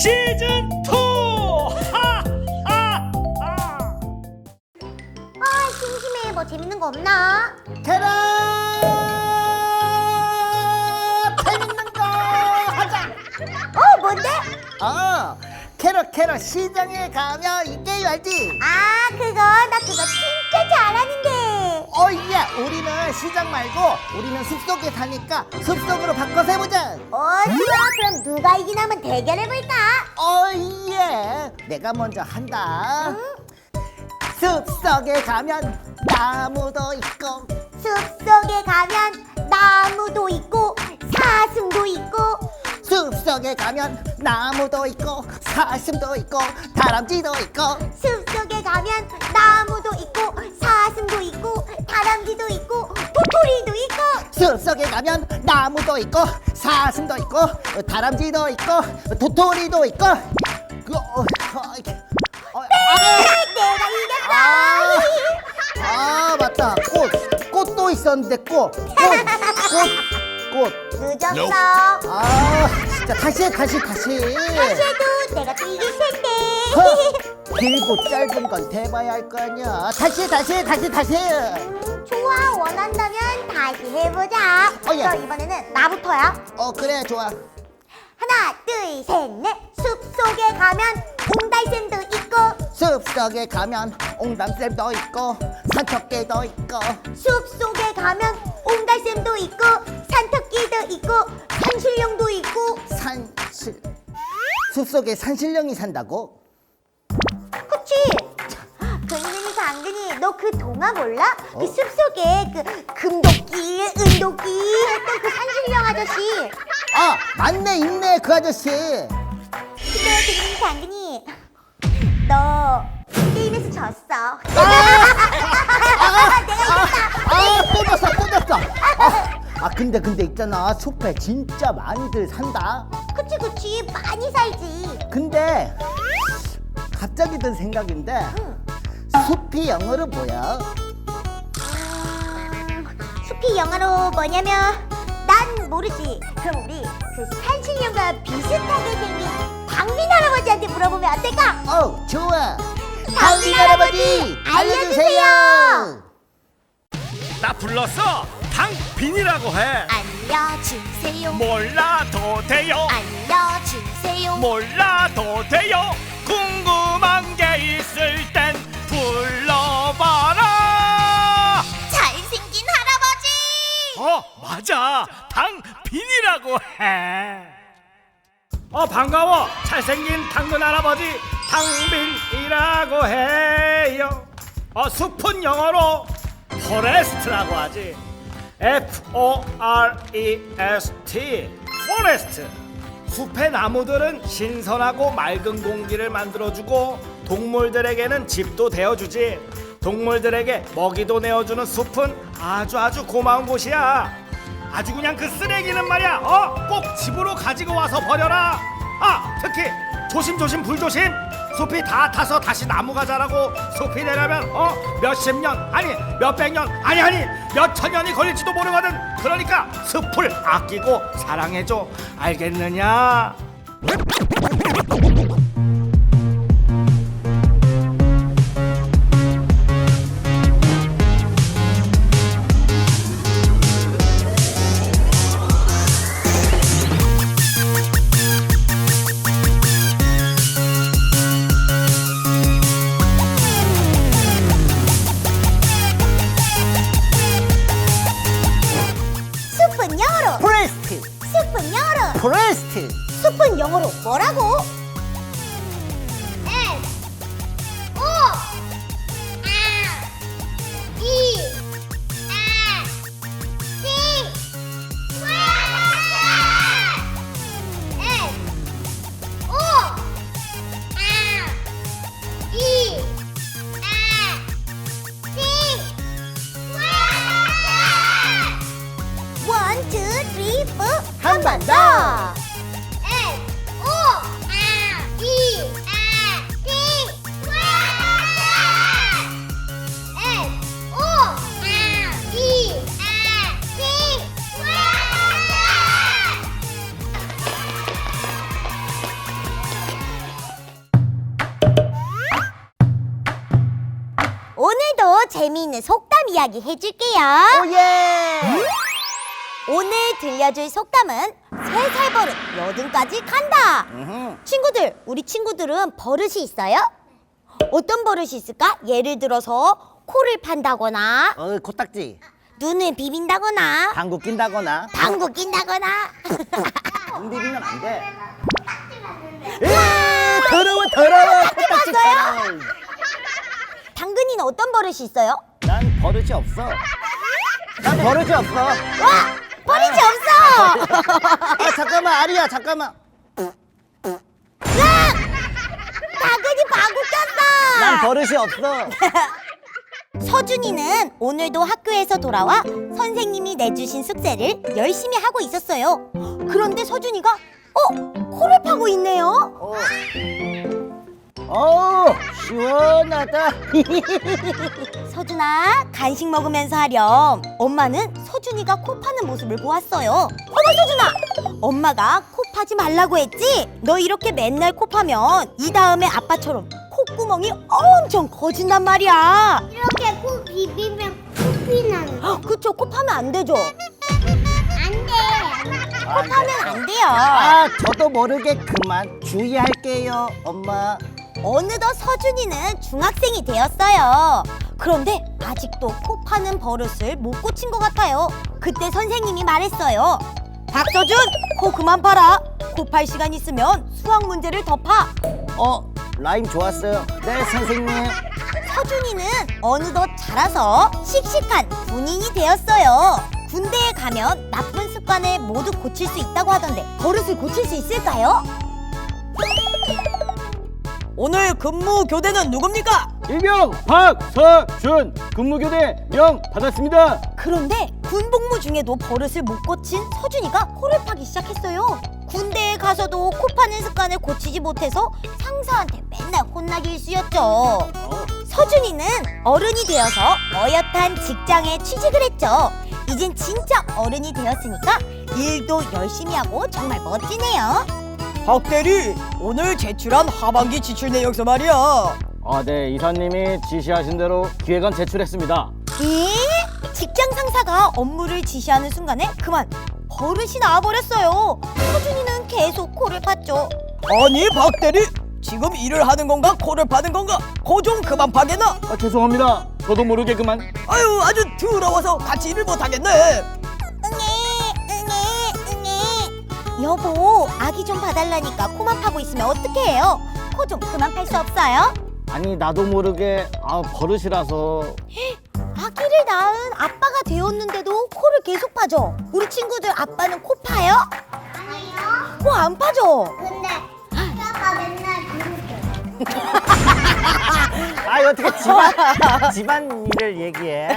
시즌 2. 심심해. 뭐 재밌는 거 없나? 캐럿! 재밌는 거 하자! 뭔데? 캐럿 시장에 가면 이 게임 알지? 나 그거 진짜 잘하는데. 예! 우리는 시장 말고 우리는 숲속에 사니까 숲속으로 바꿔서 해보자! 좋아. 그럼 누가 이기나 한번 대결해볼까? 예! 내가 먼저 한다. 숲속에 가면 나무도 있고 숲속에 가면 나무도 있고 사슴도 있고 숲속에 가면 나무도 있고 사슴도 있고 다람쥐도 있고 숲속에 가면 나무도 있고 사슴도 있고 다람쥐도 있고 도토리도 있고 숲속에 가면 나무도 있고 사슴도 있고 다람쥐도 있고 도토리도 있고 내가 이겼어. 맞다. 꽃도 있었는데 꽃. 늦었어. 진짜 다시 해. 다시 해도 내가 또 이길 텐데. 길고 짧은 건 대봐야 할 거 아니야. 다시 해. 좋아. 원한다면 다시 해보자. 예. 그럼 이번에는 나부터야. 그래 좋아. 하나 둘 셋 넷. 숲속에 가면 옹달샘도 있고 숲속에 가면 옹담샘도 있고 산토끼도 있고 숲속에 가면 옹달샘도 있고 산토끼도 있고 산신령도 있고. 숲속에 산신령이 산다고? 그치? 근근이 당근이 너 그 동화 몰라? 그 숲속에 그 금도끼 은도끼 했던 그 산신령 아저씨. 맞네 있네 그 아저씨. 근데 근근이 당근이 너 게임에서 졌어. 내가 이겼다. 또 졌어. 근데 있잖아 숲에 진짜 많이들 산다. 그치 많이 살지. 근데 갑자기 든 생각인데 숲이 영어로 뭐야? 숲이 영어로 뭐냐면 난 모르지. 그럼 우리 그 산신령과 비슷하게 생긴 당빈 할아버지한테 물어보면 어떨까? 좋아. 당빈 할아버지 알려주세요. 나 불렀어. 당빈이라고 해. 알려주세요. 몰라도 돼요. 알려주세요. 몰라도 돼요. 궁금한 게 있을 땐 불러봐라. 잘생긴 할아버지. 맞아. 당빈이라고 해. 반가워. 잘생긴 당근 할아버지 당빈이라고 해요. 숲은 영어로 포레스트라고 하지. F-O-R-E-S-T 포레스트. 숲의 나무들은 신선하고 맑은 공기를 만들어주고 동물들에게는 집도 되어주지. 동물들에게 먹이도 내어주는 숲은 아주 고마운 곳이야. 아주 그냥 그 쓰레기는 말이야 꼭 집으로 가지고 와서 버려라. 특히 조심 불조심. 숲이 다 타서 다시 나무가 자라고 숲이 되려면 몇십 년 아니 몇백 년 아니 몇천 년이 걸릴지도 모르거든. 그러니까 숲을 아끼고 사랑해줘. 알겠느냐? 숲은 영어로 포레스트. 숲은 영어로 포레스트. 숲은 영어로 뭐라고? 원, 투, 쓰리, 포. 한 번 더. 재미있는 속담 이야기 해줄게요. 오예. 오늘 들려줄 속담은 3살 버릇 여든까지 간다. 친구들, 우리 친구들은 버릇이 있어요? 어떤 버릇이 있을까? 예를 들어서 코를 판다거나 코딱지. 눈을 비빈다거나 방구 낀다거나. 방구 낀다거나. 눈 비비면 안 돼. 더러워 더러워. 코딱지 봤어요? 더러워. 당근이는 어떤 버릇이 있어요? 난 버릇이 없어. 난 버릇이 없어. 와! 버릇이 없어! 아 잠깐만 아리야 잠깐만. 으악! 당근이 방구 꼈어! 난 버릇이 없어. 서준이는 오늘도 학교에서 돌아와 선생님이 내주신 숙제를 열심히 하고 있었어요. 그런데 서준이가 코를 파고 있네요. 시원하다. 서준아, 간식 먹으면서 하렴. 엄마는 서준이가 코 파는 모습을 보았어요. 어머 서준아, 엄마가 코 파지 말라고 했지? 너 이렇게 맨날 코 파면 이 다음에 아빠처럼 콧구멍이 엄청 커진단 말이야. 이렇게 코 비비면 코피 나는. 그쵸, 코 파면 안 되죠? 안 돼. 코 파면 안 돼요. 저도 모르게 그만 주의할게요 엄마. 어느덧 서준이는 중학생이 되었어요. 그런데 아직도 코 파는 버릇을 못 고친 것 같아요. 그때 선생님이 말했어요. 박서준, 코 그만 파라. 코 팔 시간 있으면 수학 문제를 더 파. 라임 좋았어요. 네 선생님. 서준이는 어느덧 자라서 씩씩한 군인이 되었어요. 군대에 가면 나쁜 습관을 모두 고칠 수 있다고 하던데 버릇을 고칠 수 있을까요? 오늘 근무 교대는 누굽니까? 일병 박서준 근무교대 명 받았습니다. 그런데 군복무 중에도 버릇을 못 고친 서준이가 코를 파기 시작했어요. 군대에 가서도 코 파는 습관을 고치지 못해서 상사한테 맨날 혼나기 일쑤였죠. 서준이는 어른이 되어서 어엿한 직장에 취직을 했죠. 이젠 진짜 어른이 되었으니까 일도 열심히 하고 정말 멋지네요. 박대리, 오늘 제출한 하반기 지출 내역서 말이야. 네, 이사님이 지시하신 대로 기획안 제출했습니다. 직장 상사가 업무를 지시하는 순간에 그만 버릇이 나와버렸어요. 서준이는 계속 코를 팠죠. 아니 박대리, 지금 일을 하는 건가 코를 파는 건가? 코 좀 그만 파게나. 죄송합니다. 저도 모르게 그만. 아유, 아주 더러워서 같이 일을 못하겠네. 여보, 아기 좀 봐달라니까 코만 파고 있으면 어떡해요? 코 좀 그만 팔 수 없어요? 아니 나도 모르게 버릇이라서. 아기를 낳은 아빠가 되었는데도 코를 계속 파죠? 우리 친구들 아빠는 코 파요? 아니요. 코 안 파죠? 근데 아빠가 맨날 그러죠. 어떻게 집안 일을 얘기해.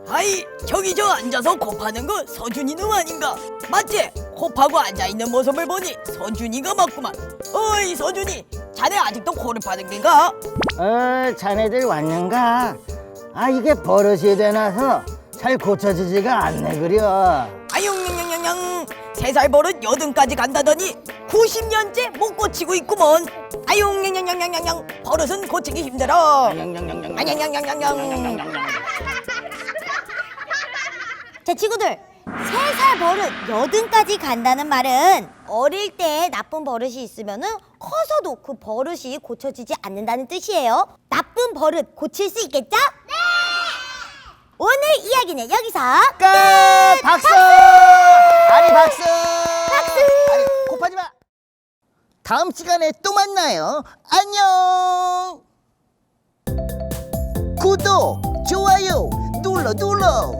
아이, 저기 저 앉아서 코 파는 거 서준이는 아닌가? 맞지? 코 파고 앉아있는 모습을 보니 서준이가 맞구만. 어이 서준이, 자네 아직도 코를 파는 게가? 자네들 왔는가? 이게 버릇이 되나서 잘 고쳐지지가 않네 그려. 아용냥냥냥냥, 3살 버릇 80까지 간다더니 90년째 못 고치고 있구먼. 아용냥냥냥냥냥, 버릇은 고치기 힘들어. 아냥냥냥냥냥. 자, 친구들, 3살 버릇 80까지 간다는 말은 어릴 때 나쁜 버릇이 있으면은 커서도 그 버릇이 고쳐지지 않는다는 뜻이에요. 나쁜 버릇 고칠 수 있겠죠? 네! 오늘 이야기는 여기서 끝! 박수! 아리 박수! 아리 코 파지 마. 다음 시간에 또 만나요. 안녕. 구독, 좋아요 눌러.